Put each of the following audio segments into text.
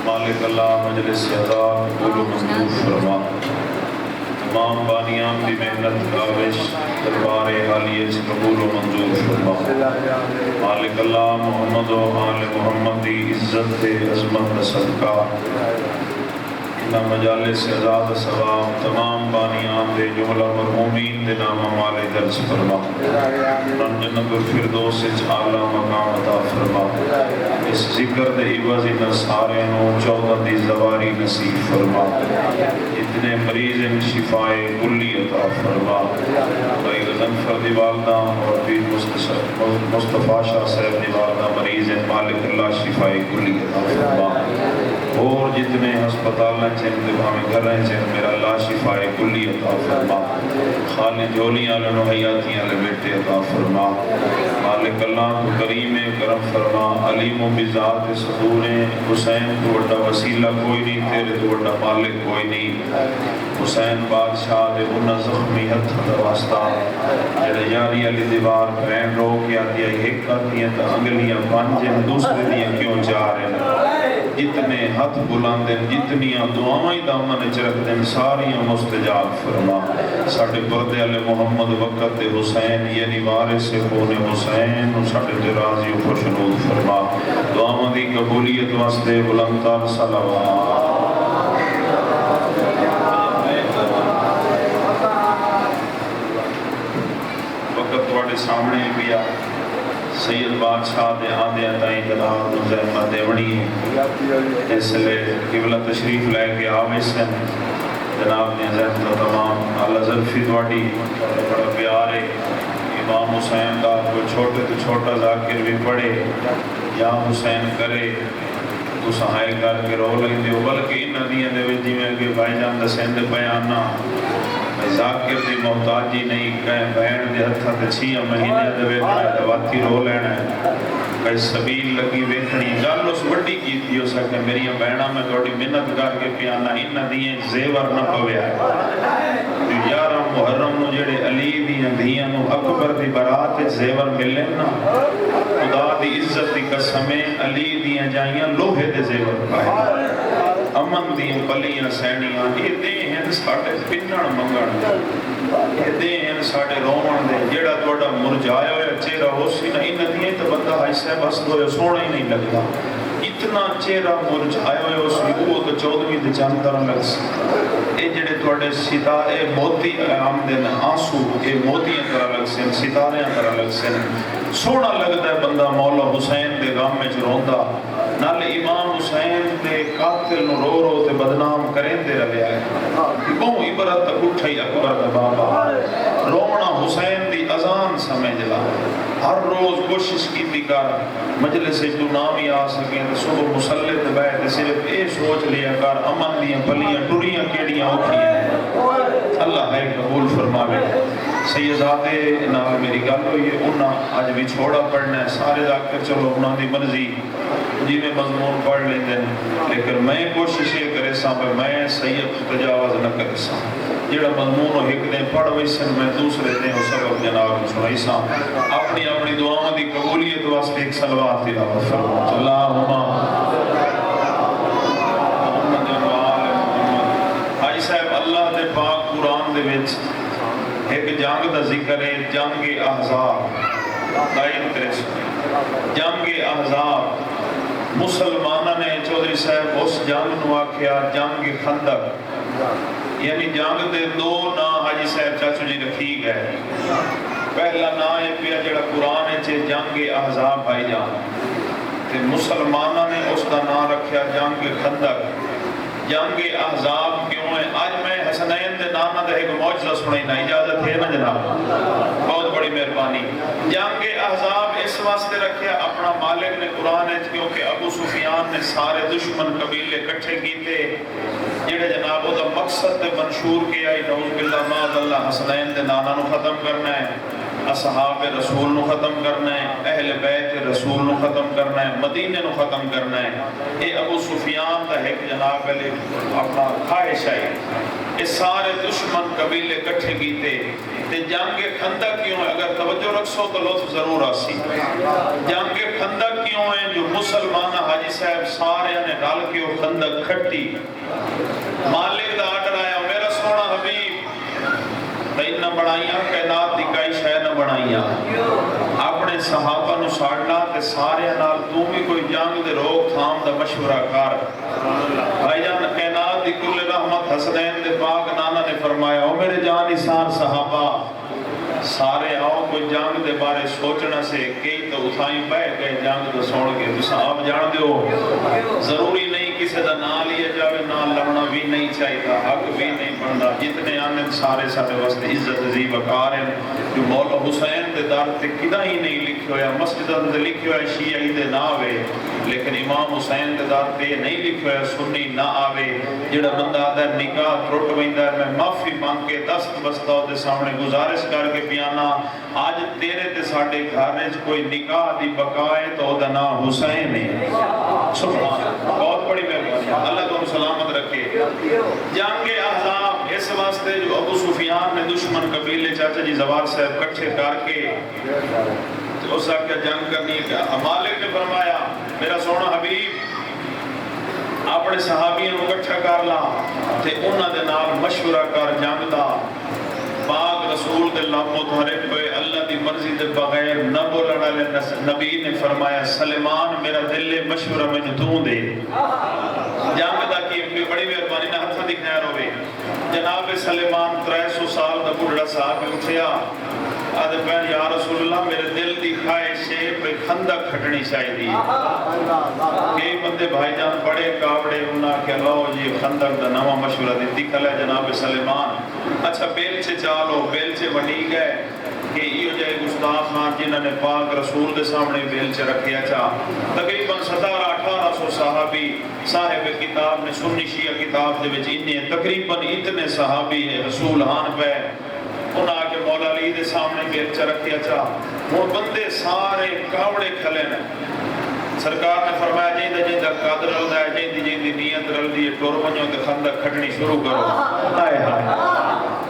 مالک اللہ مجلس عطا قبول و منظور فرما تمام بانیان دی محنت کاوش دربار عالیہ سے قبول و منظور فرما مالک اللہ محمد و آل محمد دی عزت عظمت صدقہ نہ مجالس عزاد ثواب تمام بانیان دے جملہ مرحومین دے نام مال درس فرما جنت الفردوس اعلیٰ مقام عطا فرما اس ذکر دے عوض ان سارے نو 14 دی زواری نصیب فرما اتنے مریض ان شفاء کلی عطا فرما بھائی غضنفر دی والدہ اور پیر مصطفیٰ شاہ صاحب دی والدہ مریض ان مالک اللہ شفاء کلی عطا فرما اور جتنے ہسپتال چین ہمیں کر رہے ہیں میرا اللہ شفاء کلی عطا فرما خالی جھولیاں والوں حیاتیاں والے بیٹے عطا فرما مالک اللہ تو کریم کرم فرما علیم و بذات صدور حسین تو بڑا وسیلہ کوئی نہیں تیرے تو بڑا مالک کوئی نہیں حسین بادشاہ دے انہ زخمی ہتھ دا واسطہ جڑے یاری علی دیوار بین رو کیا دیا ایک آتی ہیں تا انگلیاں پانچیں دوسرے دیا کیوں جا رہے ہیں جتنے ہاتھ بلاندیں جتنیاں دعائیں دامن چرک دیں ساریاں مستجاب فرما ساڑھے پردے علی محمد وقت حسین یعنی وارث خون حسین ساڑھے درازی و خوشنود فرما دعائیں دی قبولیت واسطے بلندتر صلوات وقت تھوڑے سامنے بیا سید بادشاہ دے آدھے تائیں جناب زحمہ دیونی ہے اس لئے قبلہ تشریف لے کے آوے سن جناب نے زحمہ تمام اللہ ظرفی دوڑی بڑا پیارے امام حسین کا کوئی چھوٹے تو چھوٹا ذاکر بھی پڑھے یا حسین کرے تو سہائے کر کے رو لیں دے بلکہ ان ندیاں دے وجی میں کہ بھائی جان دا سند بیانہ ذاکر دی محتاجی نہیں کہیں بہن دے ہتھا تے 6 مہینے دے ویکھنا دواتی رو لینا ہے کہیں سبیل لگی ویکھنی گل اس بڑی کیتی ہو سکے میری بہناں میں تھوڑی محنت کر کے پیانا ان دیاں زیور نہ پویا ہے 11 محرم نو جڑے علی دیاں دیاں نو اکبر دی برات زیور ملے نا خدا دی عزت دی قسم علی دیاں جائیاں لوہے دے زیور پائے امن دیاں پلیاں سینیاں یہ دے ہیں ساڑھے پنن منگن یہ دے ہیں ساڑھے رومن دے جیڑا توڑا مرجایا ہویا چہرہ ہو سی نا ان دیاں تو بندہ حج سے بس دویا سونا ہی نہیں لگتا اتنا چہرہ مرجایا ہویا ہو سی وہ تو 14ویں دے جانتر لگ سی اے جڑے توڑے ستارے موتی آمدن آنسو اے موتیاں طرح لگ سن ستاریاں طرح لگ سن سونا لگتا ہے بندہ مولا حسین دے غام میں چروندہ نال امام حسین دے قاتل نو رو رو تے بدنام کریں دے رہے آئے بہو عبرت اٹھائی اکبر دا بابا رونا حسین دی اذان سمجھ لا ہر روز کوشش کی کر مجلس تو نام ہی آ سکیں تو صبح مسلط بیٹھ صرف اے سوچ لیا کر امن دیاں پلیاں ٹوریاں کیڑیاں اٹھی ہیں اللہ ہے قبول فرماوے سیدزادے نال میری گل ہوئی ہے انہاں آج بھی چھوڑا پڑھنا ہے سارے ذاکر چلو انہاں دی مرضی جی میں مضمون پڑھ لیتے ہیں لیکن میں کوشش یہ کرے سا میں سید تجاوز نہ کرے سا جڑا مضمون و ایک دیں پڑھ ویسن میں دوسرے دیں و سبب جناب سنائی سا اپنی اپنی دعاؤں دی قبولیت واسطے ایک صلوات تلاوت فرما اللہم محمد و آل محمد حاجی صاحب اللہ دے پاک قرآن دے وچ ایک جنگ دا ذکر ہے جنگ احزاب دائن تریس جنگ احزاب مسلمانہ نے چودھری صاحب اس جنگ نو آکھیا جنگ خندق یعنی جنگ دے 2 نا حاجی صاحب چاچو جی رکھی گئے پہلا نا ہے پیا جڑا قرآن ہے جنگ احزاب بھائی جان تے مسلمانہ نے اس دا نا رکھیا جنگ خندق جنگ احزاب کیوں ہے آج میں حسنین دے نانا دے ایک معجزہ سنائی نا اجازت ہے نا جناب بہت بڑی مہربانی جنگ احزاب اس واسطے رکھیا اپنا مالک نے قرآن ہے کیونکہ ابو سفیان نے سارے دشمن قبیلے کٹھے کیتے جڑے جناب وہ دا مقصد دے منشور کیا ہی نعوذ باللہ معاذ اللہ حسنین دے نانا نو ختم کرنا ہے اصحاب رسول نو ختم کرنا ہے اہل بیت رسول نو ختم کرنا ہے مدینے نو ختم کرنا ہے اے ابو سفیان دا ایک جناب پہلے اپنا خواہش ہے یہ سارے دشمن قبیلے کٹھے کیتے تے جنگ خندق کیوں ہے اگر توجہ رکھو تو لطف ضرور آسی جنگ خندق کیوں ہے جو مسلمان حاجی صاحب سارے نے رل کے وہ خندق کھٹی مالک دا آرڈر آیا میرا سونا حبیب تین نہ بنائیاں کائنات دی کئی شے نہ بنائیاں اپنے صحابہ نو ساڑنا تے سارے نال تو بھی کوئی جنگ دے روک تھام دا مشورہ کر بھائی جان کائنات دی کل رحمت حسنین دے پاک نانا نے فرمایا او میرے جان نثار صحابہ سارے آؤ کوئی جنگ دے بارے سوچنا سے کئی تو اتھائیں بہ گئے جنگ تو سوڑ کے تو آپ جان دیو ضروری نہیں کسی دا نام لیا جاوے نام لڑنا بھی نہیں چاہیے حق بھی نہیں بندا جتنے آنے سارے سارے واسطے عزت عزیب وقار ہیں جو مولا حسین دے دار تے کدا ہی نہیں لکھی ہویا مسجد دے لکھی ہویا شیعی دے نہ آوے لیکن امام حسین دے دار تے نہیں لکھی ہویا سنی نہ آوے جڑا بندہ آدھا نکاح ٹوٹ ویندا ہے میں معافی مانگ کے دست بستہ دے سامنے گزارش کر کے پیانا آج تیرے تے ساڑھے گھر وچ کوئی نکاح دی بقائے تو دا نام حسین ہے سبحان بہت بڑی مہربانی اللہ کو سلامت رکھے جنگ احزاب اس واسطے جو ابو سفیان نے دشمن قبیلے چاچا جی زوار صاحب کٹھے کر کے تو اس کیا جنگ کرنی ہے مالک نے فرمایا میرا سونا حبیب اپنے صحابیوں کو کٹھا کر لا تے انہاں دے نال مشورہ کر جنگ دا پاک رسول دے لب متحرک ہوئے اللہ دی مرضی دے بغیر نہ بولنا لے نبی نے فرمایا سلیمان میرا دل مشورہ میں تو دے جنگ دا کی بڑی مہربانی نہ ہتھاں دی خیر ہوئے جناب سلیمان 300 سال دا بڑھڑا صاحب اٹھیا آدھے پہن یا رسول اللہ میرے دل دی خواہش ہے پہ خندق کھٹنی چاہیے کئی بندے بھائی جان بڑے کاوڑے انہاں کہ اللہ جی خندق دا نواں مشورہ دیتی کھلا جناب سلیمان اچھا بیلچے چالو بیلچے وڈی گئے کہ یہ جائے گستاخ خان جنہوں نے پاک رسول دے سامنے بیلچے رکھیا چاہ تقریباً 1700-1800 صحابی صاحب کتاب نے سنی شیعہ کتاب دے وچ انہیں تقریباً اتنے صحابی رسول ہان پہ انہاں آکے مولا علی دے سامنے بیلچے رکھیا چاہ وہ بندے سارے کاوڑے کھلے نے سرکار نے فرمایا جیندہ جیندہ قادر رلدہ ہے جیندی جیندی نیت رلدی ہے ٹور بنیوں تے خندق کھٹنی شروع کرو آئے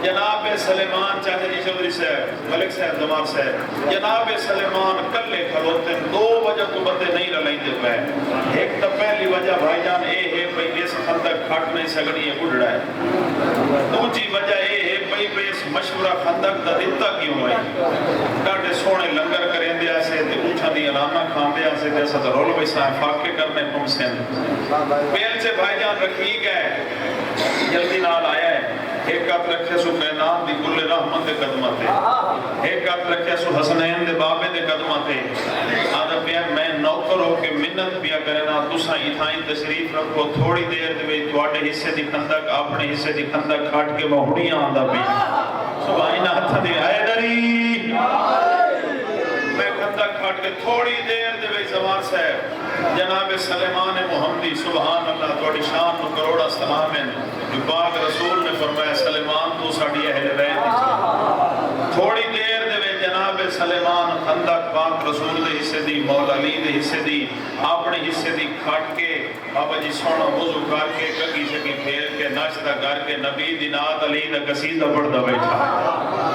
جناب سلیمان چاچا جی چودھری صاحب ملک صاحب زمان صاحب جناب سلیمان کلے کھلوتے ہیں 2 وجہ کو بندے نہیں رلائیں دے پہ ایک تا پہلی وجہ بھائی جان اے ہے بھئی اس خندق کھٹ نہیں سکڑی ہے اڑڑا ہے دوجی وجہ اے ہے بھئی اس مشورہ خندق دا دیتا کیوں ہوئی ڈاٹے سونے لنگر کریں دیا سے تے اونچا دی علامہ کھان دیا سے تے ایسا رول بھئی صاحب فاقے کرنے پم سین بیل سے بھائی جان رکھی گئے جلدی نال آیا ہے ایک ہاتھ رکھے سو کائنات دی کل رحمت دے قدمہ تے ایک ہاتھ رکھے سو حسنین دے بابے دے قدمہ تے آدھا پیا میں نوکر ہو کے منت پیا کرنا تساں اتھائیں تشریف رکھو تھوڑی دیر دے تواڈے حصے دی خندق اپنے حصے دی خندق کھاٹ کے مہوڑیاں آندا پیا سبحانہ ہتھ دے آئے دری میں خندق کھاٹ کے تھوڑی دیر دے زمان صاحب جناب سلیمان محمدی سبحان اللہ توڑی شان نو کروڑا سلام ہے جو پاک رسول نے فرمایا سلیمان تو ساڑی اہل بیت تھوڑی دیر دے جناب سلیمان خندق پاک رسول دے حصے دی مولا علی دے حصے دی اپنے حصے دی کھٹ کے بابا جی سونا وضو کر کے کگی شکی پھیر کے ناشتہ کر کے نبی دی نات علی دا قصیدہ پڑھدا بیٹھا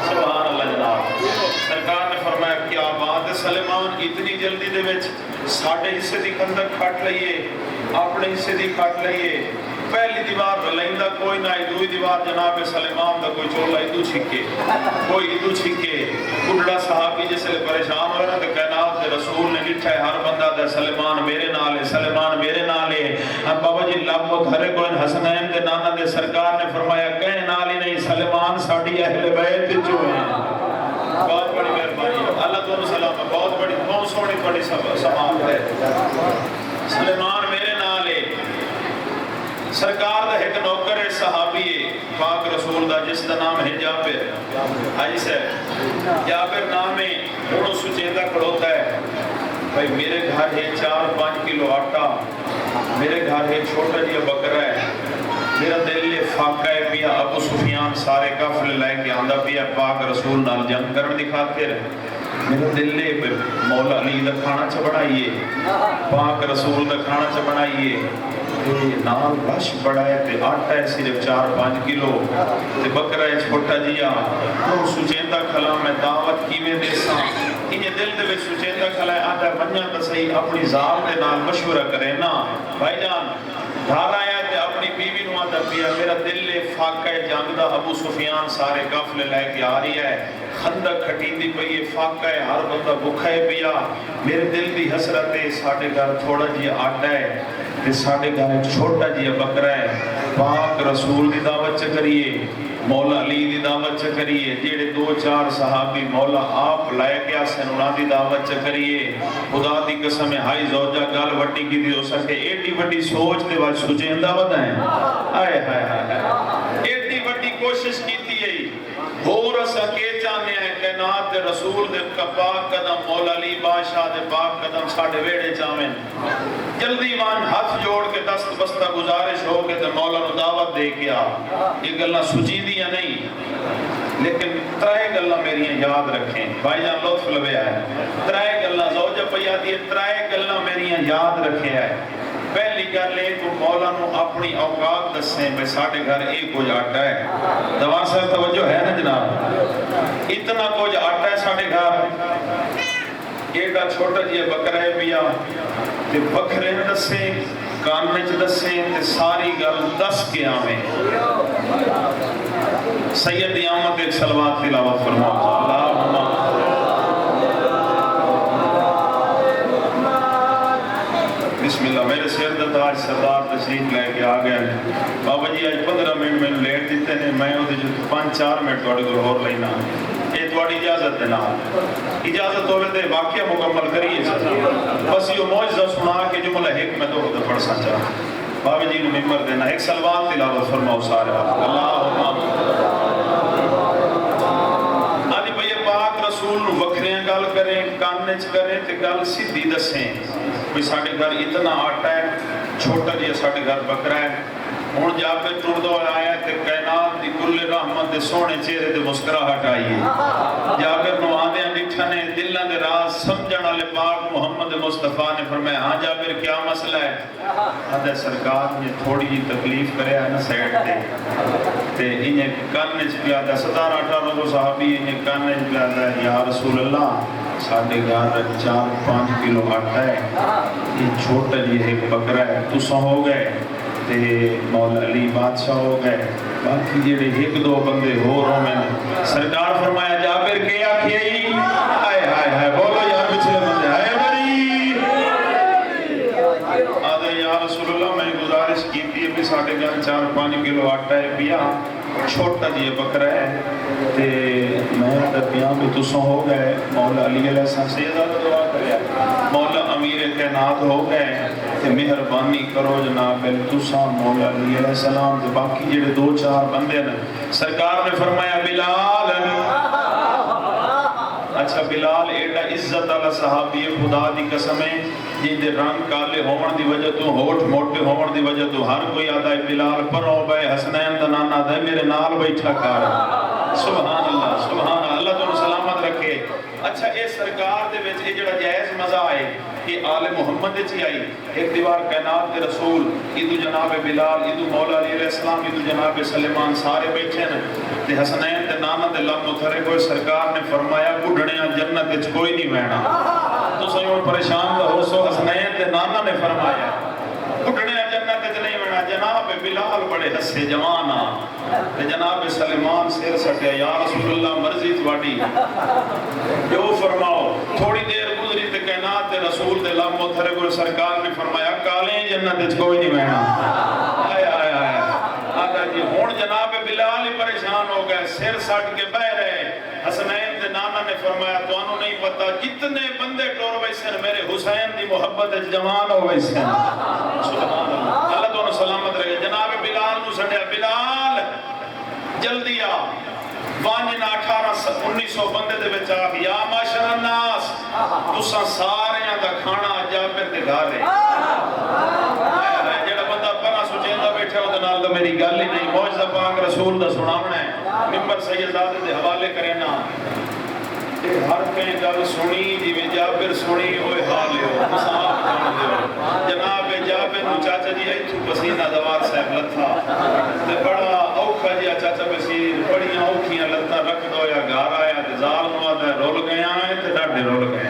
سبحان اللہ جناب سرکار نے فرمایا کیا بات ہے سلیمان اتنی جلدی دے وچ ساڑھے حصے دی خندق کھٹ لئیے اپنے حصے دی کھٹ لئیے پہلی دیوار رلائندہ کوئی نہ دوئی دیوار جناب سلیمان دا کوئی چولا ادو چھکے کوئی ادو چھکے اڑڑا صحابی جیسے پریشان ہو رہا تو کائنات دے رسول نے لٹھا ہے ہر بندہ دے سلیمان میرے نالے سلیمان میرے نالے اب بابا جی لب و دھرے کو ان حسنین دے نانا دے سرکار نے فرمایا کہیں نالی نہیں سلیمان ساڑی اہل بیت جو ہیں بہت بڑی مہربانی اللہ تعالیٰ سلام بہت بڑی بہت سوڑی بڑی سماعت ہے سلیمان میرے نالے سرکار دا ایک نوکر صحابی پاک رسول دا جس دا نام ہے جابر حاجی صاحب جابر نام ہے انہوں سچیدہ کھڑوتا ہے بھائی میرے گھر ہے 4-5 کلو آٹا میرے گھر ہے چھوٹا جیا بکرہ ہے میرا دل فاقہ ہے پیا ابو سفیان سارے کافل لائے کے آندہ پیا پاک رسول نال جنگ کرن دکھاتے رہے میرا دل مولا علی دا کھانا چا بڑھائیے پاک رسول دا کھانا چا بڑھائیے نال رش بڑا ہے تے آٹا ہے صرف 4-5 کلو تے بکرہ ہے چھوٹا جیا تو سچیندہ کھلا میں دعوت کی میں دیسا انہیں دل دے میں سچیندہ کھلا ہے آٹا بنیا تا صحیح اپنی ذات دے نال مشورہ کرے نا بھائی جان فاقہ جنگ دا ابو سفیان سارے قافلے لے کے آ رہی ہے، خندق کھٹیندی پئی ہے، فاقہ ہے، ہر بندہ بھوکا ہے پیا۔ میرے دل دی حسرت ہے، ساڈے گھر تھوڑا جہا آٹا ہے تے ساڈے گھر ایک چھوٹا جہا بکرا ہے، پاک رسول دی دعوت چ کریے، مولا علی دی دعوت چ کریے، جیڑے 2-4 صحابی مولا آپ لائے گیا سن انہاں دی دعوت چ کریے۔ خدا دی قسم ہے ہائی زوجہ گل وڈی کی دی ہو سکے، ایڈی وڈی سوچ دے وچ سجیندہ ودائیں، آئے ہائے ہائے، ایڈی وڈی کوشش کیتی ہے۔ اور اسا کے چاہنے ہیں کائنات دے رسول دے پاک قدم مولا علی بادشاہ دے پاک قدم ساڈے ویڑے چاویں، جلدی وان ہاتھ جوڑ کے دست بستہ گزارش ہو کے تے مولا نو دعوت دے کے آ۔ یہ گلاں سجیدیاں نہیں، لیکن ترائے گلاں میریاں یاد رکھیں، بھائی جان لطف لویا ہے، ترائے گلاں زوجہ پیا دی ترائے گلاں میریاں یاد رکھے ہے۔ پہلی گل ہے تو مولا نو اپنی اوقات دسیں بے ساڈے گھر ایک کچھ آٹا ہے، دوار صاحب توجہ ہے نا جناب، اتنا کچھ آٹا ہے ساڈے گھر، ایڈا چھوٹا جہا بکرا ہے پیا تے بکرے دسیں کان وچ دسیں تے ساری گل دس کے آویں۔ سید احمد ایک صلوات تلاوت فرماؤ، اللہم بسم اللہ۔ میرے سر دا تاج سردار تشریف لے کے آ گئے، بابا جی آج 15 منٹ میں لیٹ دیتے ہیں، میں وہ 5-4 منٹ تھوڑے کو اور لینا، یہ تھوڑی اجازت ہے نا، اجازت ہوئے دے واقعہ مکمل کریے سر، بس یہ معجزہ سنا کے جملہ ایک میں تو پڑھ سکتا۔ بابا جی نے ممبر دینا، ایک صلوات تلاوت فرماؤ سارے اللہم آدھی بھئی پاک رسول وکھریاں گل کریں، کانچ کریں تے گل سیدھی دسیں بھی ساڑھے گھر اتنا آٹا ہے، چھوٹا جی ساڑھے گھر بکرا ہے۔ ہون جا پہ ٹردو آیا تے کائنات دی کل رحمت دے سونے چہرے دے مسکراہٹ آئیے، جابر نو آدھیاں ڈٹھنے دلوں دے راز سمجھنا لے پاک محمد مصطفیٰ نے فرمایا ہاں جابر کیا مسئلہ ہے؟ آدھے سرکار نے تھوڑی جی تکلیف کرے ہے نا سیٹ دے تے انہیں کانچ پیادا 17-18 کو صحابی انہیں کانچ پیادا ہے، یا رسول اللہ ساڑھے گھر 4-5 کلو آٹا ہے، یہ چھوٹا جی ایک بکرا ہے، تُسا ہو گئے تے مولا علی بادشاہ ہو گئے، باقی جیڑے 1-2 بندے ہو رہوں میں سرکار فرمایا جابر کے آکھے ہی آئے ہائے ہائے بولو یار پچھلے بندے آئے بری آدھے یا رسول اللہ میں گزارش کی تھی ابھی ساڑھے گھر 4-5 کلو آٹا ہے پیا چھوٹا جی بکرا ہے تے میں درمیاں بھی تسوں ہو گئے، مولا علی علیہ السلام سیدہ دعا کریا، مولا امیر کائنات ہو گئے تے مہربانی کرو جناب تساں مولا علی علیہ السلام تے باقی جڑے 2-4 بندے نے سرکار نے فرمایا بلال، اچھا بلال ایڈا عزت والا صحابی خدا دی قسم ہے جن دے رنگ کالے ہون دی وجہ تو ہوٹھ موٹے ہون دی وجہ تو ہر کوئی آدھا ہے بلال پروں بے حسنین دا نانا دے میرے نال بیٹھا کر، سبحان اللہ سبحان اللہ، اللہ تو سلامت رکھے۔ اچھا اے سرکار دے وچ اے جڑا جائز مزہ آئے کہ آل محمد چی آئی، ایک دیوار کائنات دے رسول ادو جناب بلال ادو مولا علیہ السلام ادو جناب سلیمان سارے بیٹھے ہیں تے حسنین تے نانا دے لم اتھرے کوئی سرکار نے فرمایا بڑھڑیاں جنت وچ کوئی نہیں وینا، تو سیون پریشان دا ہو سو حسنین تے نانا نے فرمایا بڑھڑیاں جنت وچ نہیں وینا، جناب بلال بڑے ہسے جوانا تے جناب سلیمان سیر سٹیا یا رسول اللہ مرضی تواڈی جو فرماؤ، تھوڑی دیر گزری تے کائنات دے رسول دے لم اتھرے کوئی سرکار نے فرمایا کالے جنت وچ کوئی نہیں وینا، آیا آیا آیا آدھا جی ہون جناب بلال ہی پریشان ہو گئے سر سٹ کے بہ رہے، حسنین دے نانا نے فرمایا تو انہوں نہیں پتا جتنے بندے ٹور ویسن میرے حسین دی محبت جوان ہو ویسن، سبحان اللہ، اللہ تو سلامت رہے۔ جناب بلال نو سٹیا بلال جلدی آ وانجنا 1800-1900 بندے دے بچ آ یا معاشر الناس تساں ساریاں دا کھانا جابر دے گھر ہے، جڑا بندہ پرا سوچیندا بیٹھا او دے نال تو میری گل ہی نہیں، معجزہ پاک رسول دا سناونا ہے، ممبر سیدزادے دے حوالے کرنا ہر کہیں گل سنی جی میں جابر سنی اوے حال لیو مصاحب جان لیو، جناب جابر نو چاچا جی ایتھو پسینہ دوار صاحب لتھا تے بڑا اوکھا جی چاچا بشیر بڑیاں اوکھیاں لتاں رکھ دو یا گھر آیا تے زال نو آدھا رول گیا ہے تے ڈاڈے رول گئے،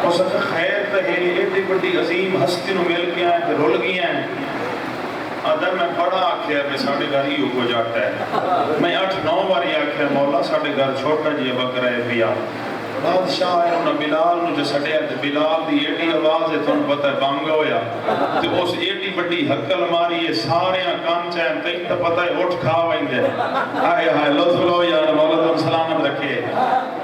اس نے خیر تے ایڈی بڑی عظیم ہستی نو مل کے آئے تے رول گیا ہیں، آدھا میں بڑا آکھیا کہ ساڑھے گھر ہی کو جاتا ہے، میں 8-9 باری آکھیا مولا ساڑھے گھر چھوٹا جی بکرا ہے پیا، بادشاہ ہے انہوں نے بلال نو جو سٹیا تے بلال دی ایڈی آواز ہے تھوڑا پتہ ہے بانگا ہویا تے اس ایڈی بڑی حقل ماری ہے سارے کام چاہیں تین تو پتہ ہے اٹھ کھا وائندے آئے ہائے لطف لو یار مولا تم سلامت رکھے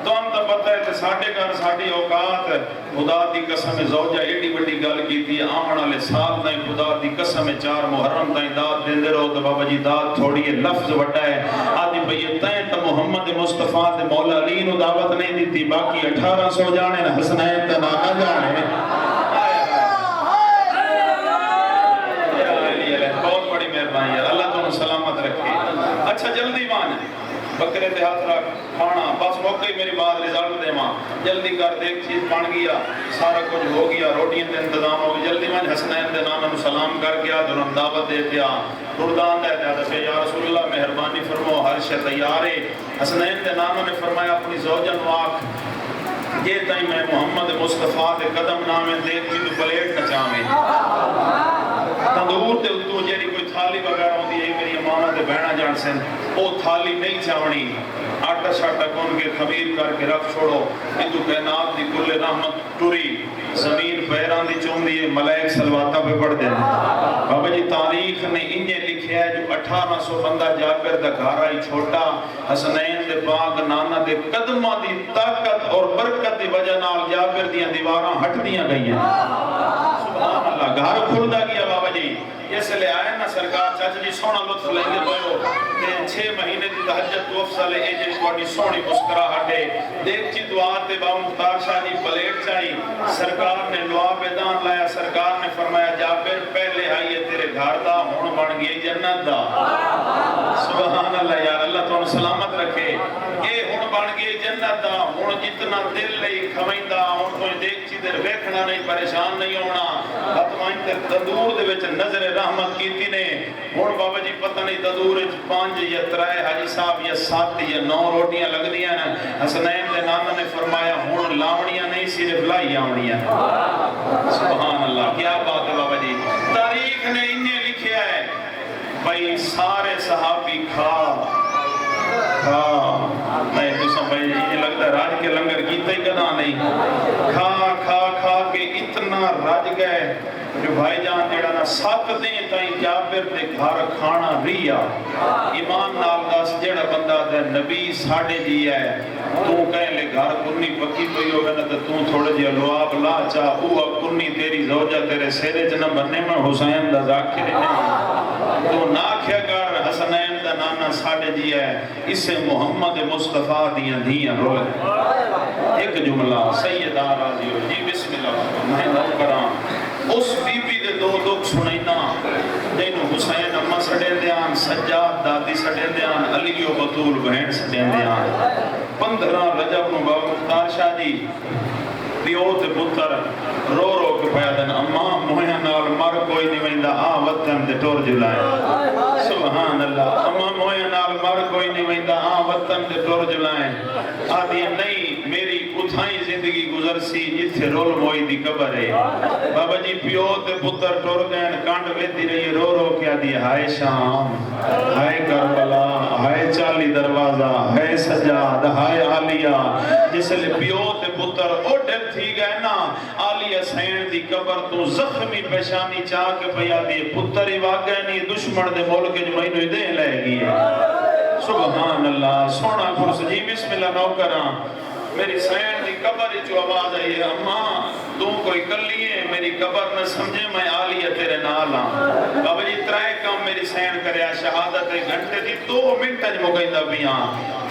تو ہم تو پتہ ہے کہ ساڑھے گھر ساڑھی اوقات خدا دی قسم زوجہ ایڈی بڑی گل کی تھی آمن والے سال تائیں خدا دی قسم 4 محرم تائیں داد دیندے رہو تو بابا جی داد تھوڑی ہے لفظ وٹا ہے آدھی بھئی تائیں تو محمد مصطفیٰ دے مولا علی نو دعوت نہیں دیتی باقی 1800 جانے نہ حسنین تے نہ جانے بہت بڑی مہربانی ہے اللہ تمہیں سلامت رکھے اچھا جلدی مان بکرے تے ہاتھ رکھ کھانا بس موقع ہی میری بات رزلٹ دے ماں جلدی کر دے ایک چیز بن گیا سارا کچھ ہو گیا روٹیاں دے انتظام ہو گیا جلدی مان حسنین دے نام سلام کر گیا دونوں دعوت دے دیا قردان دے دیا دفعہ یا رسول اللہ مہربانی فرمو ہر شے تیارے حسنین دے نام نے فرمایا اپنی زوجہ نو آکھ یہ تائیں میں محمد مصطفیٰ دے قدم نامے دیکھ بھی تو پلیٹ نچامے تندور تے اتو جیڑی کوئی تھالی وغیرہ ہوندی ہے میری امانہ دے بہنا جان سن او تھالی نہیں چاونی آٹا شاٹا کون کے خمیر کر کے رکھ چھوڑو اتو کائنات دی کل رحمت ٹوری زمین پیران دی چون دیئے ملائک سلواتہ پہ پڑھ دیں بابا جی تاریخ نے انہیں لکھیا ہے جو 1800 بندہ جابر دا گھارا ہی چھوٹا حسنین دے پاک نانا دے قدمہ دی طاقت اور برکت دی وجہ نال جابر دیاں دیواراں ہٹ دیاں گئی ہیں سبحان اللہ گھر کھلدا گیا بابا جی اس لئے آئے نا سرکار چاچا جی سونا لطف لیں گے بھائیو 6 مہینے دی تحجت تو افضل ہے جی کوڑی سونی مسکرا ہٹے دیکھ چی دعا تے با مختار شاہ جی پلیٹ چاہی سرکار نے دعا بیدان لایا سرکار نے فرمایا جابر پہلے آئیے تیرے گھر دا ہون بن گئی جنت دا سبحان اللہ یار اللہ تو سلامت رکھے اے ہون بن گئی جنت دا ہون جتنا دل لئی کھوئندہ ہون کوئی دیکھ چی دیر ویکھنا نہیں پریشان نہیں ہونا حتمائن تے تندور دے وچ نظر رحمت کیتی نے ہون بابا جی پتہ نہیں تندور 5 یا 3 حاجی صاحب یا 7 یا 9 روٹیاں لگ دیا نا حسنین دے نانا نے فرمایا ہون لاونیاں نہیں صرف لائی آونیاں سبحان اللہ کیا بات ہے بابا جی تاریخ نے انہیں لکھیا ہے بھائی سارے صحابی کھا میں تو سمجھے یہ لگتا ہے راج کے لنگر کیتا ہی کدا نہیں کھا کے اتنا راج گئے جو بھائی جان دیڑا نا 7 دن تائیں جابر دے گھر کھانا ریا ایمان نال دس جڑا بندہ دے نبی ساڑھے جی ہے تو کہیں لے گھر کنی پکی پئی ہوگا نا تو تھوڑے جی لواب لا چاہ اوہ کنی تیری زوجہ تیرے سیرے جنہ بننے میں حسین دا ذاکر نہیں تو نا کیا کر حسنین دا نانا ساڑھے جی ہے اسے محمد مصطفیٰ دیاں دیاں رولے ایک جملہ سیدہ راضی ہو جی بسم اللہ میں نوکران اس بی بی دے 2 دکھ سنینا جنہوں حسین اممہ سڑے دیان سجاد دادی سڑے دیان علی و بطول بہن سڑے دیان 15 رجب نو بابا مختار شاہ جی پیوت پتر رو رو کے پیادن اممہ موہیاں نال مر کوئی نہیں ویندہ وطن دے ٹور جلائیں سبحان اللہ اممہ موہیاں نال مر کوئی نہیں ویندہ وطن دے ٹور جلائیں آدھی نہیں میری اتھائی زندگی گزر سی جتھے رول موئی دی قبر ہے بابا جی پیوت پتر ٹور گئن کانڈ ویدی رہی رو رو کیا دی ہائے شام ہائے کربلا ہائے چالی دروازہ ہائے سجاد ہائے عالیہ جس لئے پیوت پتر اوڈر تھی گئے نا آلی حسین دی قبر تو زخمی پیشانی چاہ کے پیا دی پتر ہی واقع نہیں دشمن دے ملک جو مہینو ہی دے لے گی ہے سبحان اللہ سونا فرس جی بسم اللہ نوکران میری سین دی قبر جو آواز آئی ہے اماں تو کوئی کر لیے میری قبر نہ سمجھے میں آلیہ تیرے نالا بابا جی 3 کام میری سین کریا شہادت گھنٹے دی 2 منٹ جو مگیدہ بیاں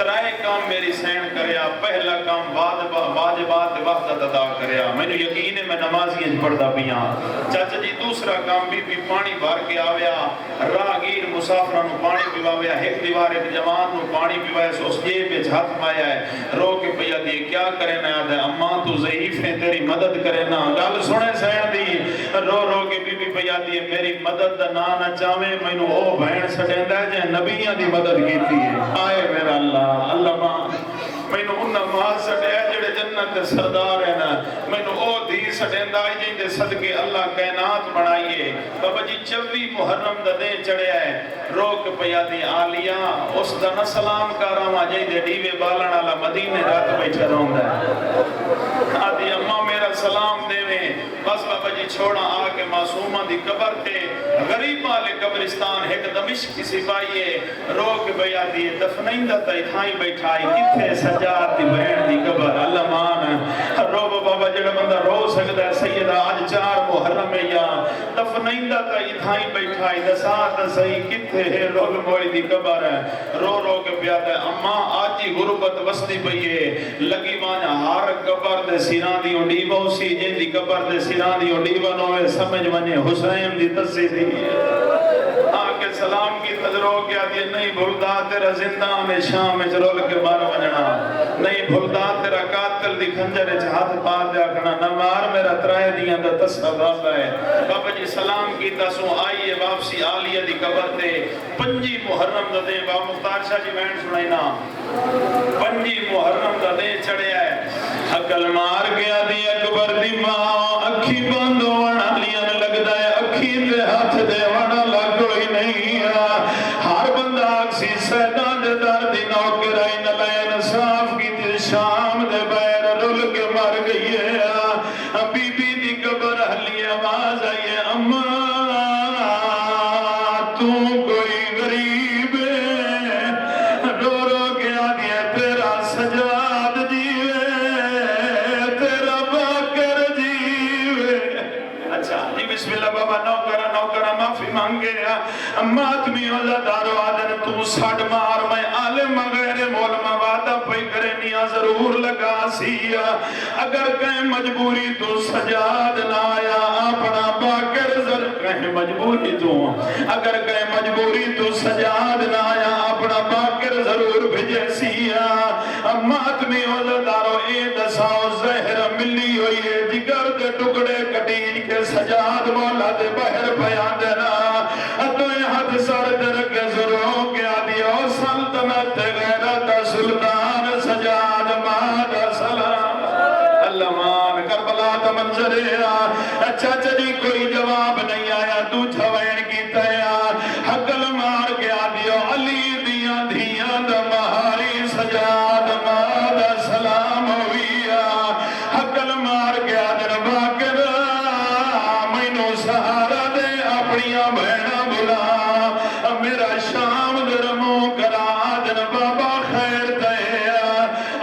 3 کام میری سین کریا پہلا کام واجبات وحدت ادا کریا میں نے یقین ہے میں نمازی پڑھدا بیاں چاچا جی دوسرا کام بھی پانی بھر کے آویا راگیر مسافران پانی پیواویا ایک دیوار ایک جوان نو پانی پیوایا اس جیب میں ہاتھ پایا ہے رو کے پیا دی کیا کرے نا یاد ہے اماں تو ضعیف ہے تیری مدد کرے نا گل سنے سین دی رو رو کے بی بی پیا دی میری مدد دا نہ چاہویں مینوں او بہن سٹیندا ہے جے نبیاں دی مدد کیتی ہے آئے میرا اللہ ماں مینوں انہاں ماں سٹیا جڑے جنت دے سردار ہیں نا مینوں او دی سٹیندا ہے جن دے صدقے اللہ کائنات بنائیے بابا جی 24 محرم دا دن چڑھیا ہے روک پیا دی آلیا اس دا نہ سلام کراواں جے دے ڈیوے بالن والا مدینے رات بیٹھا رہندا ہے آدھی اماں میرا سلام دیویں بس بابا جی چھوڑا آ کے معصومہ دی قبر تے غریب والے قبرستان ایک دمشق کی سپاہی روک پیا دی دفنائندہ تے تھائی بیٹھائی کتھے سجاد دی بہن دی قبر اللہ مان رو بابا جڑا بندہ رو سکتا ہے سیدہ آج 4 محرم ہے یا دفنائندہ تا اتھائی بیٹھائی دسات صحیح کتھے ہے رول موئی دی قبر ہے رو رو کے پیاتا ہے اماں آج ہی غربت وستی پئیے لگی مانا ہار قبر دے سیران دی اونڈیبا اسی جن دی قبر دے سیران دی اونڈیبا نوے سمجھ منے حسین دی تصی دی آکے سلام کی تجرو کیا دی نہیں بھلدا تیرا زندان شام اجرول کے بار ونجنا نہیں بھلدا تیرا قاتل دی خنجر ہاتھ پار دیا کھنا نمار میرا ترائے دیاں دا تصداب ہے بابا جی سلام کی تسوں آئیے واپسی آلیہ دی قبر تے 5 محرم دا دیں بابا مختار شاہ جی بہن سنائی نا 5 محرم دا دیں چڑھے آئے عقل مار گیا دی اکبر دی ماں اکھی بندو وڑا لیاں لگدا ہے اکھی دے ہاتھ دے وڑا لگوئی نہیں ہر بندہ اکسی سیدان دے در دی نوکر آئی نلائن صاف کی تی شام دے بیر رل کے مر گئی ہے بی بی دی قبر حلی آواز آئی اماں تو کوئی غریب رو رو کے آدھیا تیرا سجاد جیوے تیرا باکر جیوے اچھا جی بسم اللہ بابا نوکرہ معافی مانگے ماتمی اللہ دارو آدن تو ساڑھ مار میں عالم غیر مولما وعدہ پہ کرے نیا ضرور لگا سیا اگر کہیں مجبوری تو سجاد نہ آیا اپنا باکر ضرور کہیں مجبوری تو اگر کہیں مجبوری تو سجاد نہ آیا اپنا باکر ضرور بھجے سیا ماتمی اللہ دارو اے دساؤ زہر ملی ہوئی ہے جگر دے ٹکڑے کٹیج کے سجاد مولا دے بہر بیان دینا اتویں حد سر درک ضرور کیا دیا سلطنت غیرت سلطان سجاد مادہ سلام اللہ مان کربلا دا منظر ہے چاچا جی کوئی جواب نہیں آیا تو چھوین کی تیار حقل مار گیا دیا علی دیا دھیاں دا مہاری سجاد مادہ سلام ہویا حقل مار گیا در باکر مینو سہارا دے اپنیاں بہنہ بلا میرا شام درمو کرا آدن بابا خیر دے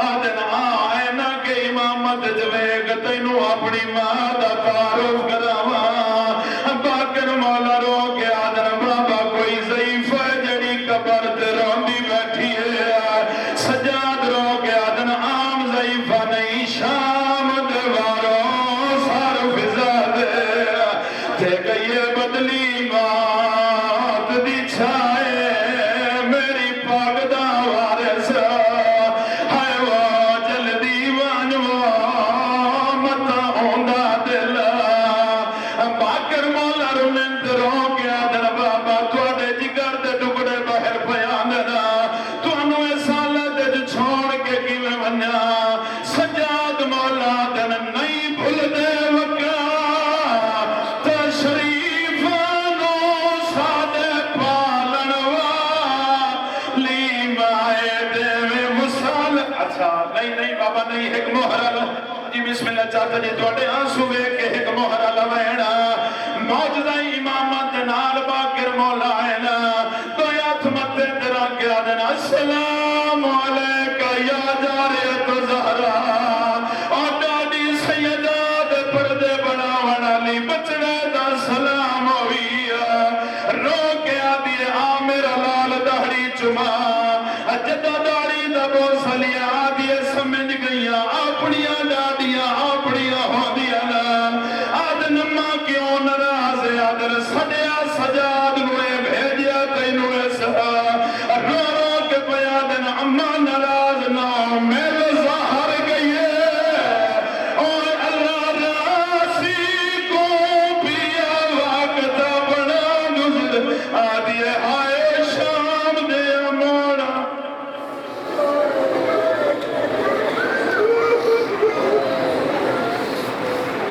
آدن آئینہ کے امامت جویگ تینو اپنی ماں دا تعارف کراواں باکر مولا رو کے آدن بابا کوئی ضعیف ہے جڑی قبر تے روندی بیٹھی ہے سجاد رو کے آدن عام ضعیفہ نہیں شام دواروں سار فضا دے تے گئی بدلی موت دی چھائے میری پاگدہ وارث ہائے وہ جلدی وانو متا ہوندہ دل باکر مولا رنند رو گیا در بابا توڑے جگر دے ٹکڑے بہر پیان دینا تو انو سالہ دے چھوڑ کے کیویں ونیا سجاد مولا دن نہیں بھول دے وکا تشریف نو سادے پالنوا لیمائے دے میں مسال اچھا نہیں بابا نہیں ایک محرل جی بسم اللہ چاہتا جی توڑے آنسو بے کہ ایک محرل ویڑا موجزہ امامت نال باکر مولا اینا تو یات متے تیرا کیا دینا السلام علیکہ یا جاریت زہرہ اور ڈاڈی سیداد پردے بڑا ونالی بچڑے دا سلام ہویا رو کے آدھی آمیر لال دہری چما جدہ داڑی دا بوسلیا آدھی سمجھ گئیا اپنیاں ڈاڈیاں اپنیاں ہو دیا نا آدھ نمہ کیوں نراز آدھر سجا